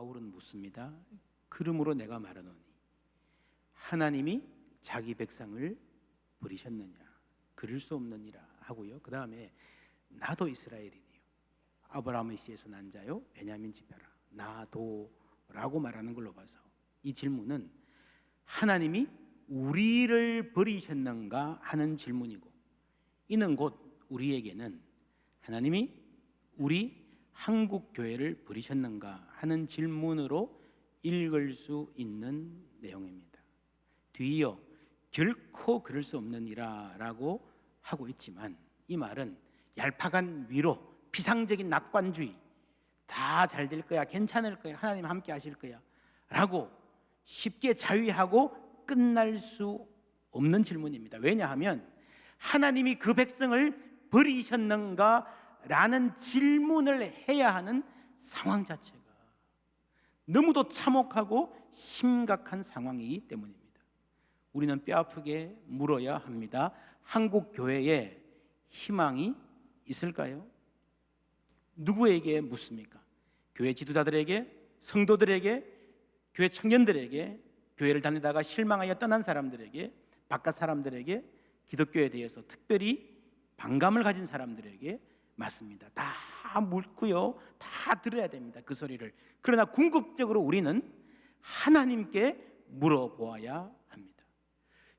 바울은 묻습니다. 그러므로 내가 말하노니 하나님이 자기 백성을 버리셨느냐? 그럴 수 없느니라 하고요. 그 다음에 나도 이스라엘이니요 아브라함의 씨에서 난 자요 베냐민 지파라 나도 라고 말하는 걸로 봐서 이 질문은 하나님이 우리를 버리셨는가 하는 질문이고, 이는 곧 우리에게는 하나님이 우리 한국교회를 버리셨는가 하는 질문으로 읽을 수 있는 내용입니다. 뒤이어 결코 그럴 수 없느니라 라고 하고 있지만, 이 말은 얄팍한 위로, 피상적인 낙관주의, 다 잘 될 거야, 괜찮을 거야, 하나님 함께 하실 거야 라고 쉽게 자위하고 끝날 수 없는 질문입니다. 왜냐하면 하나님이 그 백성을 버리셨는가 라는 질문을 해야 하는 상황 자체가 너무도 참혹하고 심각한 상황이기 때문입니다. 우리는 뼈아프게 물어야 합니다. 한국 교회에 희망이 있을까요? 누구에게 묻습니까? 교회 지도자들에게, 성도들에게, 교회 청년들에게, 교회를 다니다가 실망하여 떠난 사람들에게, 바깥 사람들에게, 기독교에 대해서 특별히 반감을 가진 사람들에게 맞습니다. 다 묻고요, 다 들어야 됩니다, 그 소리를. 그러나 궁극적으로 우리는 하나님께 물어보아야 합니다.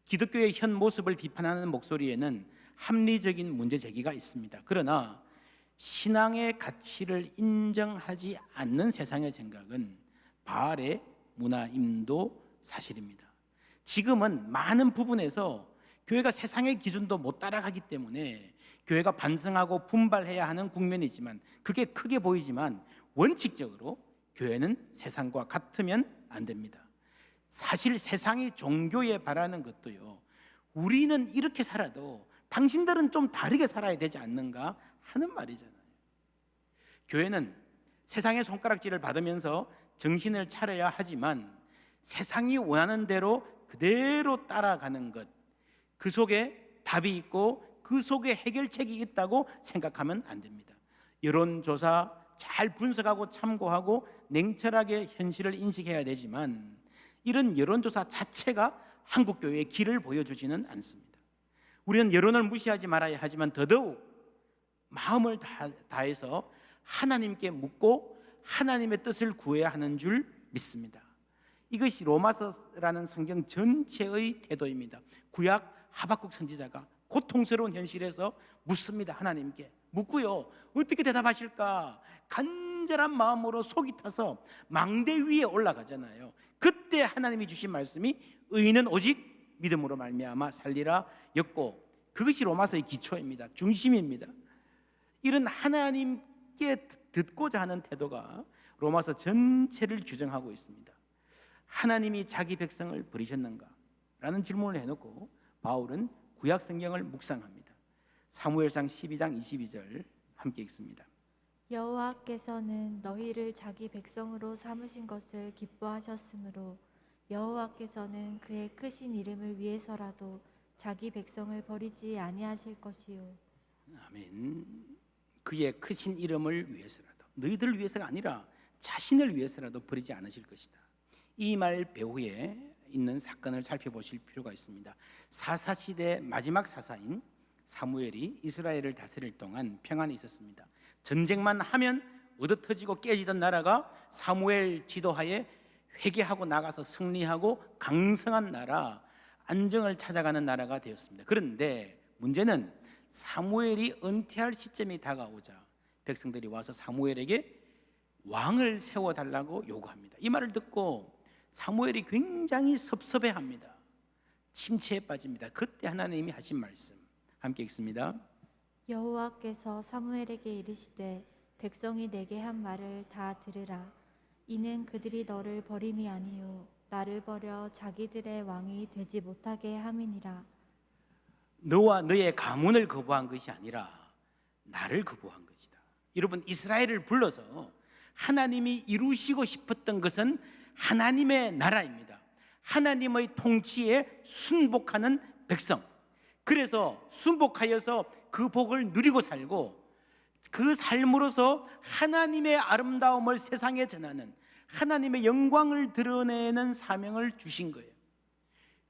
기독교의 현 모습을 비판하는 목소리에는 합리적인 문제 제기가 있습니다. 그러나 신앙의 가치를 인정하지 않는 세상의 생각은 바알의 문화임도 사실입니다. 지금은 많은 부분에서 교회가 세상의 기준도 못 따라가기 때문에 교회가 반성하고 분발해야 하는 국면이지만, 그게 크게 보이지만 원칙적으로 교회는 세상과 같으면 안 됩니다. 사실 세상이 종교에 바라는 것도요, 우리는 이렇게 살아도 당신들은 좀 다르게 살아야 되지 않는가 하는 말이잖아요. 교회는 세상의 손가락질을 받으면서 정신을 차려야 하지만 세상이 원하는 대로 그대로 따라가는 것, 그 속에 답이 있고 그 속에 해결책이 있다고 생각하면 안 됩니다. 여론조사 잘 분석하고 참고하고 냉철하게 현실을 인식해야 되지만, 이런 여론조사 자체가 한국교회의 길을 보여주지는 않습니다. 우리는 여론을 무시하지 말아야 하지만 더더욱 마음을 다해서 하나님께 묻고 하나님의 뜻을 구해야 하는 줄 믿습니다. 이것이 로마서라는 성경 전체의 태도입니다. 구약 하박국 선지자가 고통스러운 현실에서 묻습니다. 하나님께 묻고요, 어떻게 대답하실까 간절한 마음으로 속이 타서 망대 위에 올라가잖아요. 그때 하나님이 주신 말씀이 의인은 오직 믿음으로 말미암아 살리라 였고, 그것이 로마서의 기초입니다. 중심입니다. 이런 하나님께 듣고자 하는 태도가 로마서 전체를 규정하고 있습니다. 하나님이 자기 백성을 버리셨는가? 라는 질문을 해놓고 바울은 구약 성경을 묵상합니다. 사무엘상 12장 22절 함께 읽습니다. 여호와께서는 너희를 자기 백성으로 삼으신 것을 기뻐하셨으므로 여호와께서는 그의 크신 이름을 위해서라도 자기 백성을 버리지 아니하실 것이요. 아멘. 그의 크신 이름을 위해서라도, 너희들을 위해서가 아니라 자신을 위해서라도 버리지 않으실 것이다. 이 말 배후에 있는 사건을 살펴보실 필요가 있습니다. 사사시대 마지막 사사인 사무엘이 이스라엘을 다스릴 동안 평안이 있었습니다. 전쟁만 하면 얻어터지고 깨지던 나라가 사무엘 지도하에 회개하고 나가서 승리하고 강성한 나라, 안정을 찾아가는 나라가 되었습니다. 그런데 문제는 사무엘이 은퇴할 시점이 다가오자 백성들이 와서 사무엘에게 왕을 세워달라고 요구합니다. 이 말을 듣고 사무엘이 굉장히 섭섭해합니다. 침체에 빠집니다. 그때 하나님이 하신 말씀 함께 읽습니다. 여호와께서 사무엘에게 이르시되 백성이 내게 한 말을 다 들으라. 이는 그들이 너를 버림이 아니요 나를 버려 자기들의 왕이 되지 못하게 함이니라. 너와 너의 가문을 거부한 것이 아니라 나를 거부한 것이다. 여러분, 이스라엘을 불러서 하나님이 이루시고 싶었던 것은 하나님의 나라입니다. 하나님의 통치에 순복하는 백성. 그래서 순복하여서 그 복을 누리고 살고 그 삶으로서 하나님의 아름다움을 세상에 전하는, 하나님의 영광을 드러내는 사명을 주신 거예요.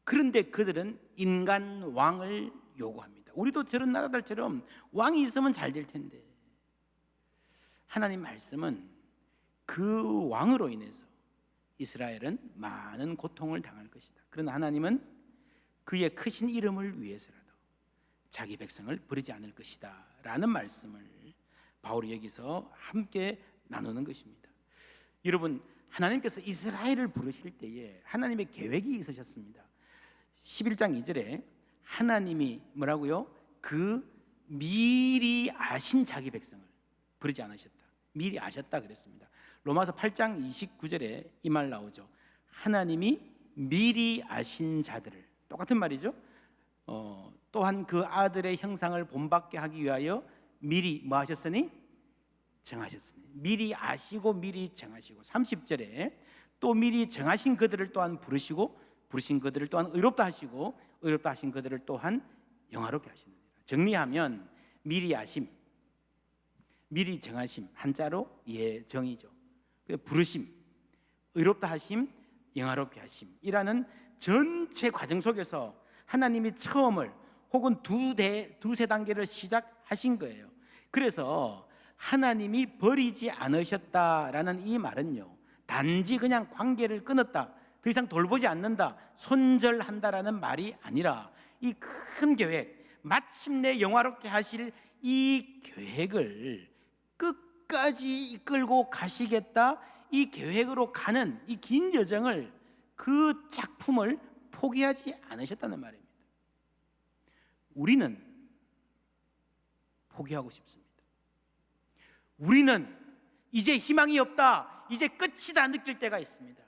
그런데 그들은 인간 왕을 요구합니다. 우리도 저런 나라들처럼 왕이 있으면 잘 될 텐데, 하나님 말씀은 그 왕으로 인해서 이스라엘은 많은 고통을 당할 것이다. 그러나 하나님은 그의 크신 이름을 위해서라도 자기 백성을 버리지 않을 것이다 라는 말씀을 바울이 여기서 함께 나누는 것입니다. 여러분, 하나님께서 이스라엘을 부르실 때에 하나님의 계획이 있으셨습니다. 11장 2절에 하나님이 뭐라고요? 그 미리 아신 자기 백성을 버리지 않으셨다, 미리 아셨다 그랬습니다. 로마서 8장 29절에 이 말 나오죠. 하나님이 미리 아신 자들을, 똑같은 말이죠. 또한 그 아들의 형상을 본받게 하기 위하여 미리 뭐 하셨으니? 정하셨으니. 미리 아시고 미리 정하시고. 30절에 또 미리 정하신 그들을 또한 부르시고 부르신 그들을 또한 의롭다 하시고 의롭다 하신 그들을 또한 영화롭게 하시느니라. 정리하면 미리 아심, 미리 정하심, 한자로 예정이죠. 부르심, 의롭다 하심, 영화롭게 하심이라는 전체 과정 속에서 하나님이 처음을 혹은 두세 단계를 시작하신 거예요. 그래서 하나님이 버리지 않으셨다라는 이 말은요, 단지 그냥 관계를 끊었다, 더 이상 돌보지 않는다, 손절한다라는 말이 아니라 이 큰 계획, 마침내 영화롭게 하실 이 계획을 끝까지 이끌고 가시겠다, 이 계획으로 가는 이 긴 여정을, 그 작품을 포기하지 않으셨다는 말입니다. 우리는 포기하고 싶습니다. 우리는 이제 희망이 없다, 이제 끝이다 느낄 때가 있습니다.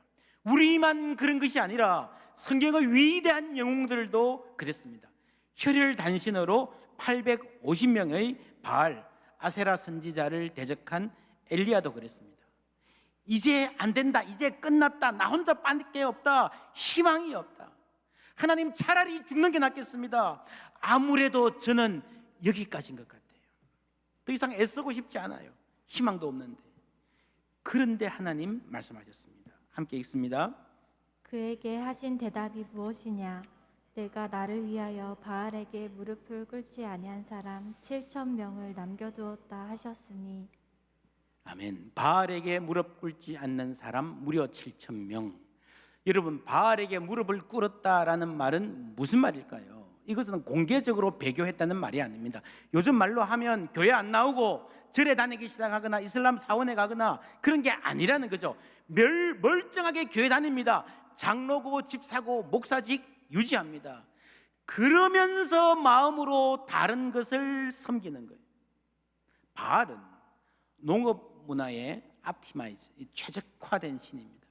우리만 그런 것이 아니라 성경의 위대한 영웅들도 그랬습니다. 혈혈단신으로 850명의 바알, 아세라 선지자를 대적한 엘리야도 그랬습니다. 이제 안 된다, 이제 끝났다, 나 혼자 밖에 없다, 희망이 없다, 하나님 차라리 죽는 게 낫겠습니다, 아무래도 저는 여기까지인 것 같아요, 더 이상 애쓰고 싶지 않아요, 희망도 없는데. 그런데 하나님 말씀하셨습니다. 함께 읽습니다. 그에게 하신 대답이 무엇이냐? 내가 나를 위하여 바알에게 무릎을 꿇지 아니한 사람 7,000명을 남겨두었다 하셨으니. 아멘. 바알에게 무릎 꿇지 않는 사람 무려 7,000명. 여러분, 바알에게 무릎을 꿇었다라는 말은 무슨 말일까요? 이것은 공개적으로 배교했다는 말이 아닙니다. 요즘 말로 하면 교회 안 나오고 절에 다니기 시작하거나 이슬람 사원에 가거나 그런 게 아니라는 거죠. 멀쩡하게 교회 다닙니다. 장로고 집사고 목사직 유지합니다. 그러면서 마음으로 다른 것을 섬기는 거예요. 바알은 농업 문화의 옵티마이즈, 최적화된 신입니다.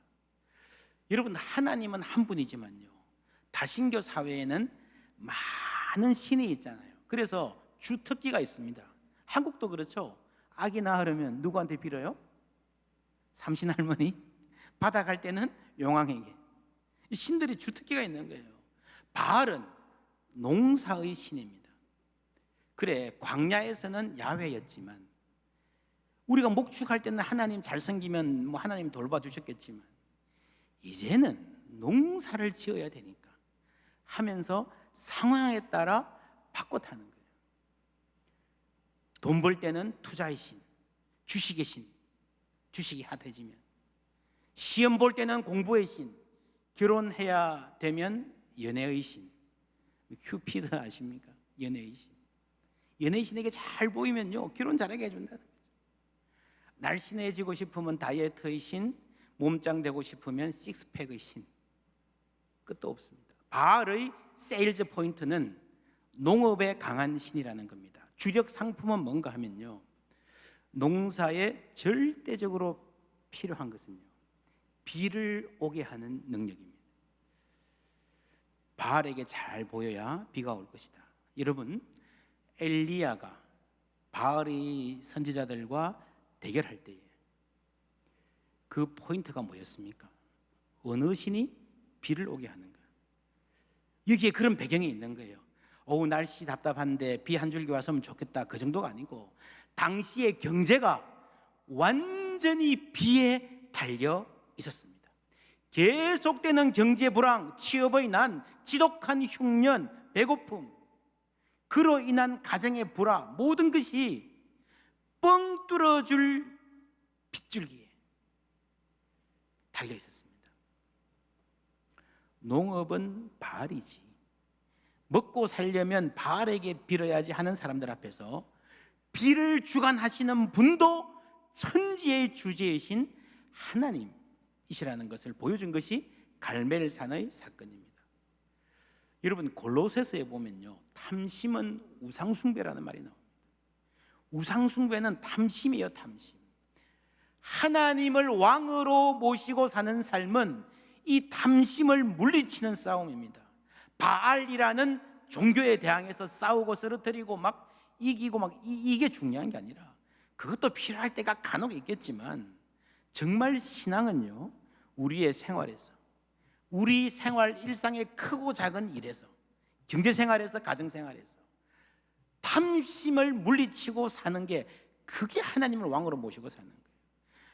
여러분, 하나님은 한 분이지만요, 다신교 사회에는 많은 신이 있잖아요. 그래서 주특기가 있습니다. 한국도 그렇죠. 아기 낳으려면 누구한테 빌어요? 삼신할머니. 받아갈 때는 용왕에게. 신들이 주특기가 있는 거예요. 바알은 농사의 신입니다. 그래, 광야에서는 야훼였지만, 우리가 목축할 때는 하나님 잘 섬기면 뭐 하나님 돌봐주셨겠지만, 이제는 농사를 지어야 되니까 하면서 상황에 따라 바꿔 타는 거예요. 돈 벌 때는 투자의 신, 주식의 신, 주식이 핫해지면, 시험 볼 때는 공부의 신, 결혼해야 되면 연애의 신. 큐피드 아십니까? 연애의 신. 연애의 신에게 잘 보이면요, 결혼 잘하게 해준다는 거죠. 날씬해지고 싶으면 다이어트의 신, 몸짱 되고 싶으면 식스팩의 신. 끝도 없습니다. 바알의 세일즈 포인트는 농업에 강한 신이라는 겁니다. 주력 상품은 뭔가 하면요, 농사에 절대적으로 필요한 것은요, 비를 오게 하는 능력입니다. 바알에게 잘 보여야 비가 올 것이다. 여러분, 엘리야가 바알의 선지자들과 대결할 때에 그 포인트가 뭐였습니까? 어느 신이 비를 오게 하는가? 여기에 그런 배경이 있는 거예요. 날씨 답답한데 비 한 줄기 왔으면 좋겠다, 그 정도가 아니고, 당시의 경제가 완전히 비에 달려 있었습니다. 계속되는 경제 불황, 취업의 난, 지독한 흉년, 배고픔, 그로 인한 가정의 불화, 모든 것이 뻥 뚫어줄 빗줄기에 달려 있었습니다. 농업은 바알이지, 먹고 살려면 바알에게 빌어야지 하는 사람들 앞에서 비를 주관하시는 분도 천지의 주제이신 하나님이시라는 것을 보여준 것이 갈멜산의 사건입니다. 여러분, 골로새서에 보면요, 탐심은 우상숭배라는 말이 나옵니다. 우상숭배는 탐심이에요. 탐심. 하나님을 왕으로 모시고 사는 삶은 이 탐심을 물리치는 싸움입니다. 바알이라는 종교에 대항해서 싸우고 쓰러뜨리고 막 이기고 막 이게 중요한 게 아니라, 그것도 필요할 때가 간혹 있겠지만 정말 신앙은요, 우리의 생활에서, 우리 생활 일상의 크고 작은 일에서, 경제생활에서, 가정생활에서 탐심을 물리치고 사는 게, 그게 하나님을 왕으로 모시고 사는 거예요.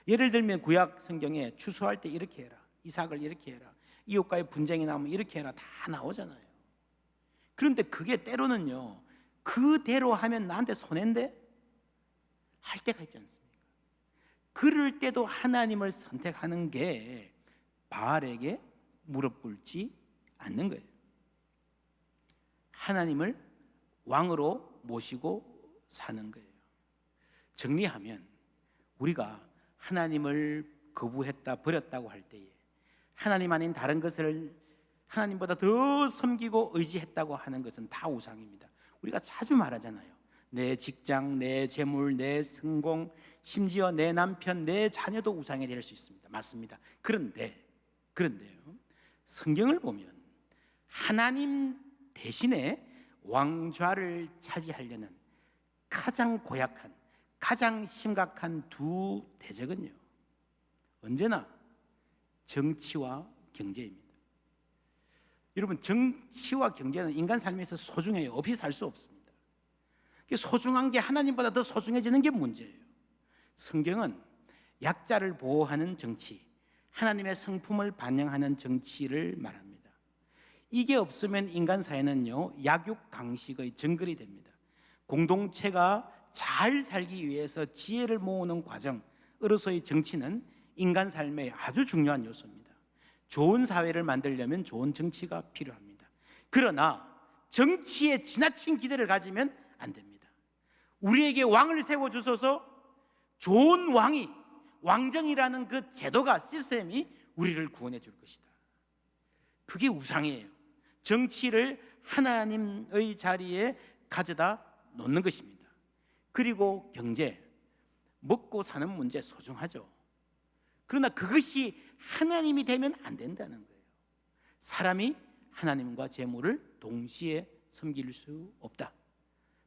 예를 들면 구약 성경에 추수할 때 이렇게 해라, 이삭을 이렇게 해라, 이웃과의 분쟁이 나오면 이렇게 해라, 다 나오잖아요. 그런데 그게 때로는요, 그대로 하면 나한테 손해인데 할 때가 있지 않습니까? 그럴 때도 하나님을 선택하는 게 바알에게 무릎 꿇지 않는 거예요. 하나님을 왕으로 모시고 사는 거예요. 정리하면, 우리가 하나님을 거부했다, 버렸다고 할 때에 하나님 아닌 다른 것을 하나님보다 더 섬기고 의지했다고 하는 것은 다 우상입니다. 우리가 자주 말하잖아요. 내 직장, 내 재물, 내 성공, 심지어 내 남편, 내 자녀도 우상이 될 수 있습니다. 맞습니다. 그런데요, 성경을 보면 하나님 대신에 왕좌를 차지하려는 가장 고약한, 가장 심각한 두 대적은요, 언제나 정치와 경제입니다. 여러분, 정치와 경제는 인간 삶에서 소중해요. 없이 살 수 없습니다. 소중한 게 하나님보다 더 소중해지는 게 문제예요. 성경은 약자를 보호하는 정치, 하나님의 성품을 반영하는 정치를 말합니다. 이게 없으면 인간 사회는요, 약육강식의 정글이 됩니다. 공동체가 잘 살기 위해서 지혜를 모으는 과정으로서의 정치는 인간 삶의 아주 중요한 요소입니다. 좋은 사회를 만들려면 좋은 정치가 필요합니다. 그러나 정치에 지나친 기대를 가지면 안 됩니다. 우리에게 왕을 세워주소서, 좋은 왕이, 왕정이라는 그 제도가, 시스템이 우리를 구원해 줄 것이다. 그게 우상이에요. 정치를 하나님의 자리에 가져다 놓는 것입니다. 그리고 경제, 먹고 사는 문제 소중하죠. 그러나 그것이 하나님이 되면 안 된다는 거예요. 사람이 하나님과 재물을 동시에 섬길 수 없다.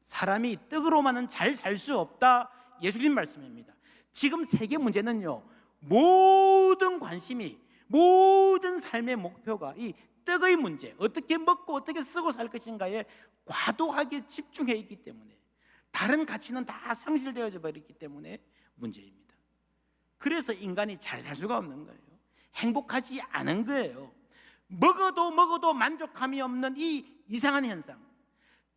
사람이 떡으로만은 잘 살 수 없다. 예수님 말씀입니다. 지금 세계 문제는요, 모든 관심이, 모든 삶의 목표가 이 떡의 문제, 어떻게 먹고 어떻게 쓰고 살 것인가에 과도하게 집중해 있기 때문에, 다른 가치는 다 상실되어져 버렸기 때문에 문제입니다. 그래서 인간이 잘 살 수가 없는 거예요. 행복하지 않은 거예요. 먹어도 만족함이 없는 이 이상한 현상,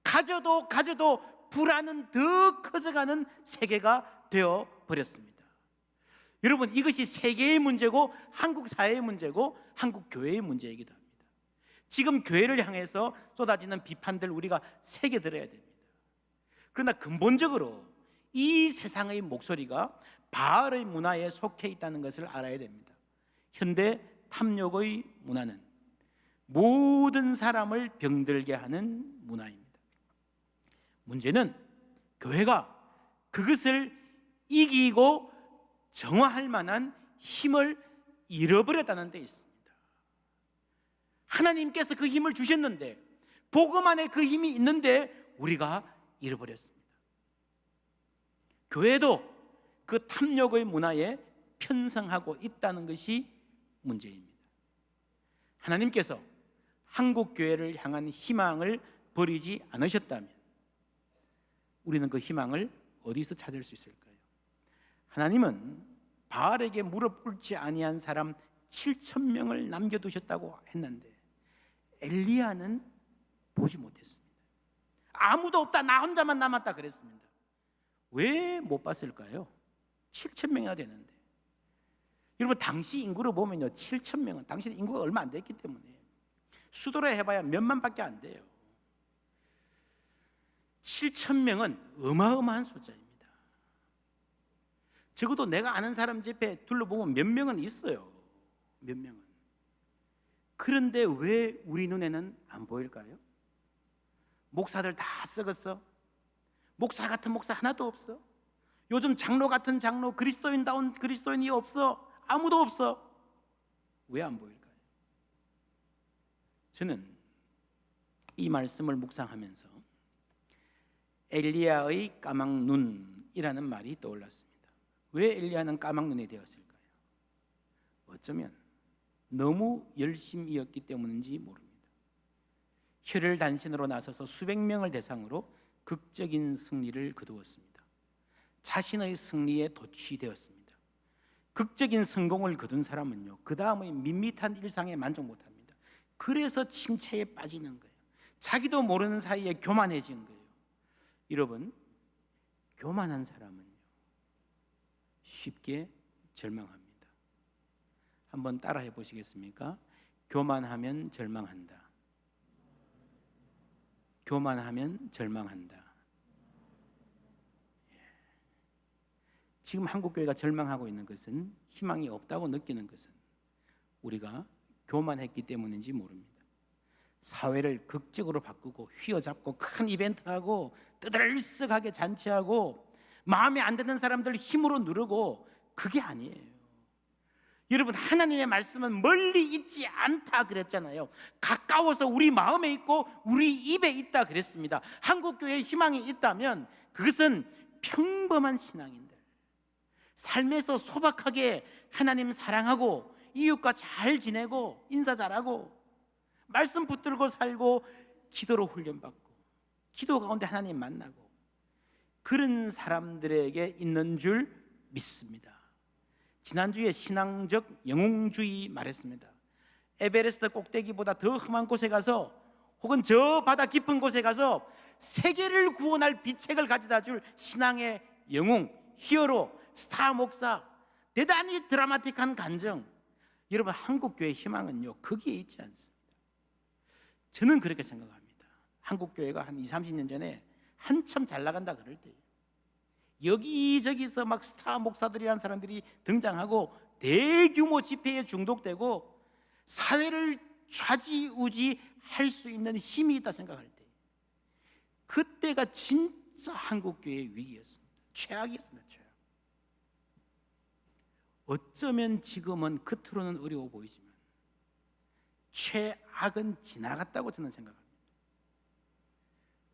가져도 불안은 더 커져가는 세계가 되어 버렸습니다. 여러분, 이것이 세계의 문제고 한국 사회의 문제고 한국 교회의 문제이기도 합니다. 지금 교회를 향해서 쏟아지는 비판들 우리가 새겨들어야 됩니다. 그러나 근본적으로 이 세상의 목소리가 바알의 문화에 속해 있다는 것을 알아야 됩니다. 현대 탐욕의 문화는 모든 사람을 병들게 하는 문화입니다. 문제는 교회가 그것을 이기고 정화할 만한 힘을 잃어버렸다는 데 있습니다. 하나님께서 그 힘을 주셨는데, 복음 안에 그 힘이 있는데 우리가 잃어버렸습니다. 교회도 그 탐욕의 문화에 편성하고 있다는 것이 문제입니다. 하나님께서 한국 교회를 향한 희망을 버리지 않으셨다면 우리는 그 희망을 어디서 찾을 수 있을까요? 하나님은 바알에게 무릎 꿇지 아니한 사람 7,000명을 남겨두셨다고 했는데 엘리야는 보지 못했습니다. 아무도 없다, 나 혼자만 남았다 그랬습니다. 왜 못 봤을까요? 7,000명이나 되는데. 여러분, 당시 인구로 보면요, 7,000명은 당시 인구가 얼마 안 됐기 때문에 수도로 해봐야 몇만 밖에 안 돼요. 7,000명은 어마어마한 숫자입니다. 적어도 내가 아는 사람 집에 둘러보면 몇 명은 있어요. 몇 명은. 그런데 왜 우리 눈에는 안 보일까요? 목사들 다 썩었어. 목사 같은 목사 하나도 없어. 요즘 장로 같은 장로, 그리스도인다운 그리스도인이 없어. 아무도 없어. 왜 안 보일까요? 저는 이 말씀을 묵상하면서 엘리야의 까막눈이라는 말이 떠올랐습니다. 왜 엘리야는 까막눈이 되었을까요? 어쩌면 너무 열심이었기 때문인지 모릅니다. 혈혈단신으로 나서서 수백 명을 대상으로 극적인 승리를 거두었습니다. 자신의 승리에 도취되었습니다. 극적인 성공을 거둔 사람은요, 그 다음의 밋밋한 일상에 만족 못합니다. 그래서 침체에 빠지는 거예요. 자기도 모르는 사이에 교만해진 거예요. 여러분, 교만한 사람은요 쉽게 절망합니다. 한번 따라해 보시겠습니까? 교만하면 절망한다. 교만하면 절망한다. 지금 한국교회가 절망하고 있는 것은, 희망이 없다고 느끼는 것은 우리가 교만했기 때문인지 모릅니다. 사회를 극적으로 바꾸고 휘어잡고 큰 이벤트하고 뜨들썩하게 잔치하고 마음에 안 드는 사람들 힘으로 누르고, 그게 아니에요. 여러분, 하나님의 말씀은 멀리 있지 않다 그랬잖아요. 가까워서 우리 마음에 있고 우리 입에 있다 그랬습니다. 한국교회에 희망이 있다면 그것은 평범한 신앙인들, 삶에서 소박하게 하나님 사랑하고 이웃과 잘 지내고 인사 잘하고 말씀 붙들고 살고 기도로 훈련받고 기도 가운데 하나님 만나고, 그런 사람들에게 있는 줄 믿습니다. 지난주에 신앙적 영웅주의 말했습니다. 에베레스트 꼭대기보다 더 험한 곳에 가서, 혹은 저 바다 깊은 곳에 가서 세계를 구원할 비책을 가져다 줄 신앙의 영웅, 히어로, 스타 목사, 대단히 드라마틱한 간증. 여러분, 한국교회의 희망은요 거기에 있지 않습니다. 저는 그렇게 생각합니다. 한국교회가 한 20, 30년 전에 한참 잘 나간다 그럴 때예요. 여기저기서 막 스타 목사들이라는 사람들이 등장하고 대규모 집회에 중독되고 사회를 좌지우지할 수 있는 힘이 있다 생각할 때, 그때가 진짜 한국교회의 위기였습니다. 최악이었습니다. 최악. 어쩌면 지금은 겉으로는 어려워 보이지만 최악은 지나갔다고 저는 생각합니다.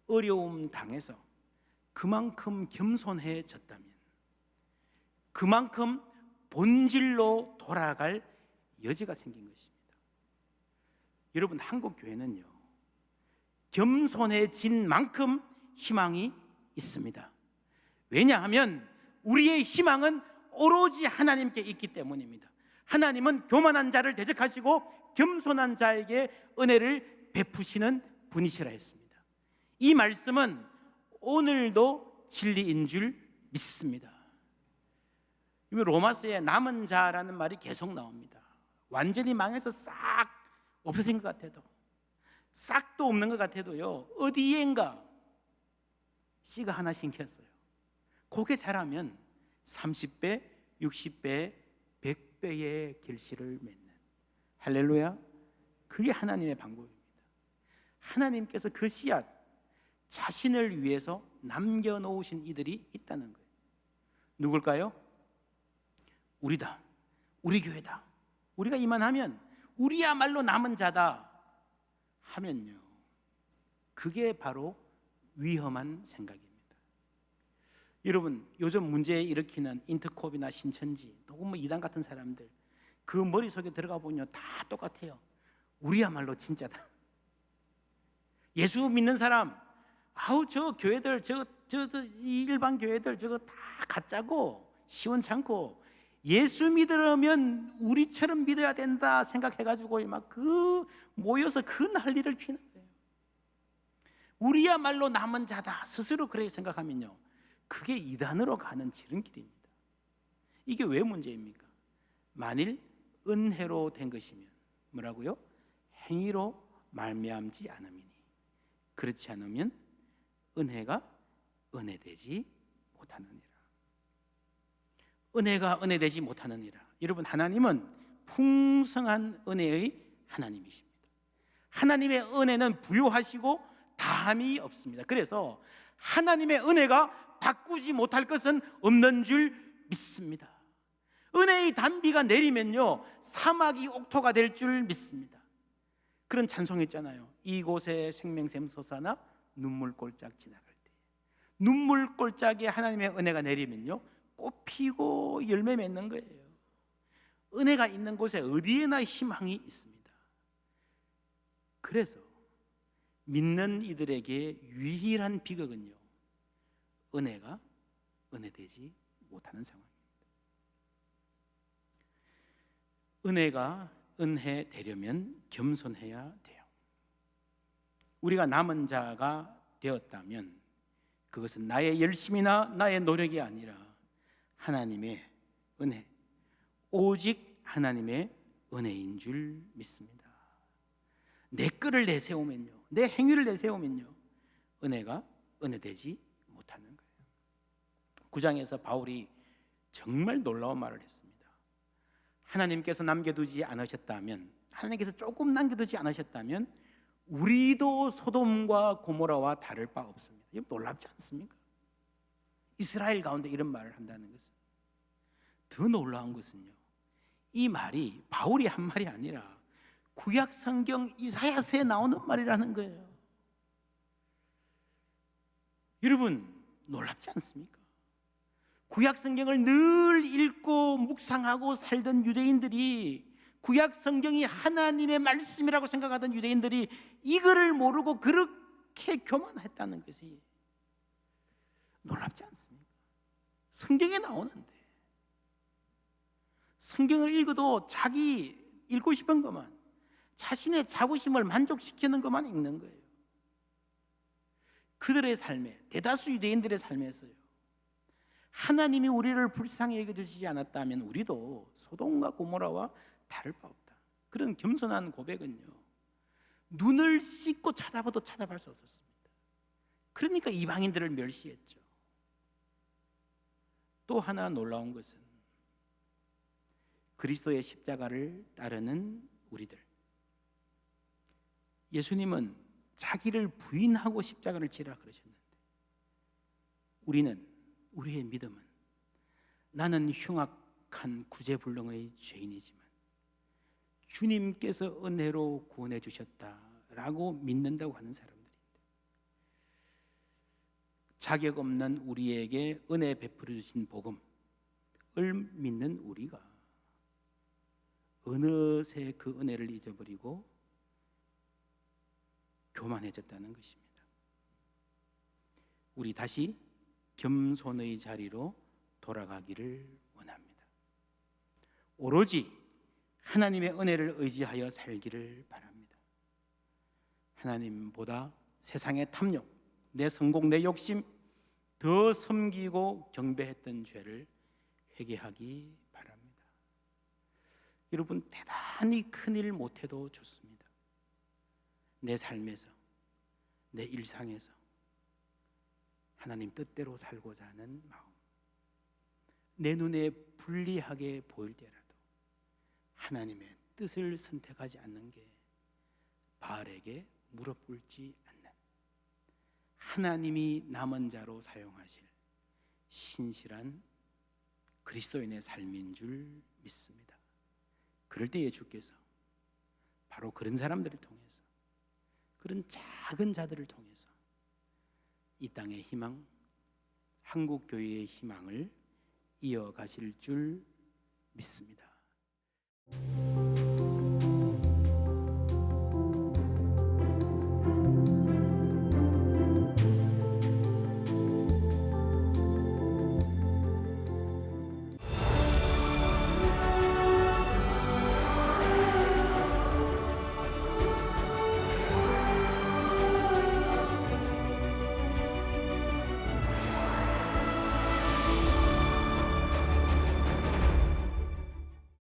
어려움 당해서 그만큼 겸손해졌다면, 그만큼 본질로 돌아갈 여지가 생긴 것입니다. 여러분, 한국교회는요 겸손해진 만큼 희망이 있습니다. 왜냐하면 우리의 희망은 오로지 하나님께 있기 때문입니다. 하나님은 교만한 자를 대적하시고 겸손한 자에게 은혜를 베푸시는 분이시라 했습니다. 이 말씀은 오늘도 진리인 줄 믿습니다. 로마서에 남은 자라는 말이 계속 나옵니다. 완전히 망해서 싹 없어진 것 같아도, 싹도 없는 것 같아도요, 어디엔가 씨가 하나 심겼어요. 그게 자라면 30배, 60배, 100배의 결실을 맺는, 할렐루야. 그게 하나님의 방법입니다. 하나님께서 그 씨앗, 자신을 위해서 남겨놓으신 이들이 있다는 거예요. 누굴까요? 우리다. 우리 교회다. 우리가 이만하면 우리야말로 남은 자다 하면요, 그게 바로 위험한 생각입니다. 여러분, 요즘 문제 일으키는 인터콥이나 신천지, 혹은 이단 같은 사람들, 그 머릿속에 들어가 보면 다 똑같아요. 우리야말로 진짜다. 예수 믿는 사람, 아우 저 교회들 저 이 일반 교회들 저거 다 가짜고 시원찮고 예수 믿으려면 우리처럼 믿어야 된다 생각해가지고 막 모여서 그 난리를 피는 거예요. 우리야말로 남은 자다 스스로 그렇게 생각하면요, 그게 이단으로 가는 지름길입니다. 이게 왜 문제입니까? 만일 은혜로 된 것이면 뭐라고요? 행위로 말미암지 않음이니 그렇지 않으면 은혜가 은혜되지 못하느니라. 은혜가 은혜되지 못하느니라. 여러분, 하나님은 풍성한 은혜의 하나님이십니다. 하나님의 은혜는 부요하시고 다함이 없습니다. 그래서 하나님의 은혜가 바꾸지 못할 것은 없는 줄 믿습니다. 은혜의 단비가 내리면요, 사막이 옥토가 될 줄 믿습니다. 그런 찬송 있잖아요. 이곳에 생명샘 솟아나 눈물골짝 지나갈 때. 눈물골짝에 하나님의 은혜가 내리면요, 꽃 피고 열매 맺는 거예요. 은혜가 있는 곳에 어디에나 희망이 있습니다. 그래서 믿는 이들에게 유일한 비극은요, 은혜가 은혜되지 못하는 상황입니다. 은혜가 은혜되려면 겸손해야 돼요. 우리가 남은 자가 되었다면 그것은 나의 열심이나 나의 노력이 아니라 하나님의 은혜, 오직 하나님의 은혜인 줄 믿습니다. 내 끈을 내세우면요, 내 행위를 내세우면요, 은혜가 은혜되지 못하는 거예요. 9장에서 바울이 정말 놀라운 말을 했습니다. 하나님께서 남겨두지 않으셨다면, 하나님께서 조금 남겨두지 않으셨다면 우리도 소돔과 고모라와 다를 바 없습니다. 이거 놀랍지 않습니까? 이스라엘 가운데 이런 말을 한다는 것은. 더 놀라운 것은요, 이 말이 바울이 한 말이 아니라 구약 성경 이사야서에 나오는 말이라는 거예요. 여러분, 놀랍지 않습니까? 구약 성경을 늘 읽고 묵상하고 살던 유대인들이, 구약 성경이 하나님의 말씀이라고 생각하던 유대인들이 이거를 모르고 그렇게 교만했다는 것이 놀랍지 않습니까? 성경에 나오는데, 성경을 읽어도 자기 읽고 싶은 것만, 자신의 자부심을 만족시키는 것만 읽는 거예요. 그들의 삶에, 대다수 유대인들의 삶에서요, 하나님이 우리를 불쌍히 여겨주시지 않았다면 우리도 소돔과 고모라와 다를 바 없다. 그런 겸손한 고백은요, 눈을 씻고 찾아봐도 찾아볼 수 없었습니다. 그러니까 이방인들을 멸시했죠. 또 하나 놀라운 것은 그리스도의 십자가를 따르는 우리들. 예수님은 자기를 부인하고 십자가를 지라 그러셨는데, 우리의 믿음은 나는 흉악한 구제불능의 죄인이지만 주님께서 은혜로 구원해 주셨다라고 믿는다고 하는 사람들입니다. 자격 없는 우리에게 은혜 베풀어 주신 복음을 믿는 우리가 어느새 그 은혜를 잊어버리고 교만해졌다는 것입니다. 우리 다시 겸손의 자리로 돌아가기를 원합니다. 오로지 하나님의 은혜를 의지하여 살기를 바랍니다. 하나님보다 세상의 탐욕, 내 성공, 내 욕심, 더 섬기고 경배했던 죄를 회개하기 바랍니다. 여러분, 대단히 큰일 못해도 좋습니다. 내 삶에서, 내 일상에서 하나님 뜻대로 살고자 하는 마음, 내 눈에 불리하게 보일 때라도 하나님의 뜻을 선택하지 않는 게 바알에게 무릎 꿇지 않는, 하나님이 남은 자로 사용하실 신실한 그리스도인의 삶인 줄 믿습니다. 그럴 때에 주께서 바로 그런 사람들을 통해서, 그런 작은 자들을 통해서 이 땅의 희망, 한국 교회의 희망을 이어가실 줄 믿습니다.